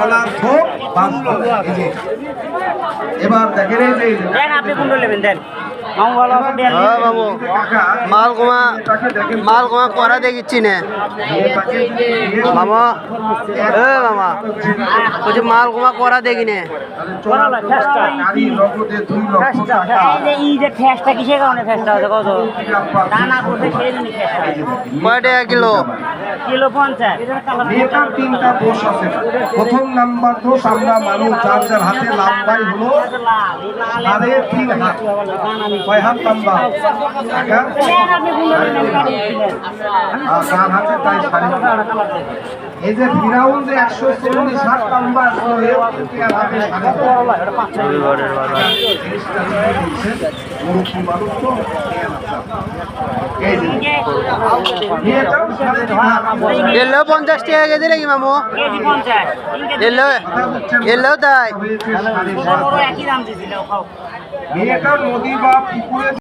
গলার থোক এবার দেখেন এই যে আপনি কোনটা নেবেন দেন মাল কুমা করা দেখিচ্ছি না মামা মামা বলছি মাল কুমা করা দেখি না কয় টাকা কিলো? কিলো 50 এটার তিনটা দোষ আছে। প্রথম নাম্বার দোষ আমরা মানুষ যার যার হাতে লম্বাই হলো সাড়ে 3 হাত। কয় হাত লম্বা? তার হাতে তাই সাড়ে এই যে ফিরাউন যে 140 হাত লম্বা করে হাতে সাড়ে এলো 50 টাকা কেজি নাকি মামু? এলো তাই মেয়েটা নদী বা পুকুরে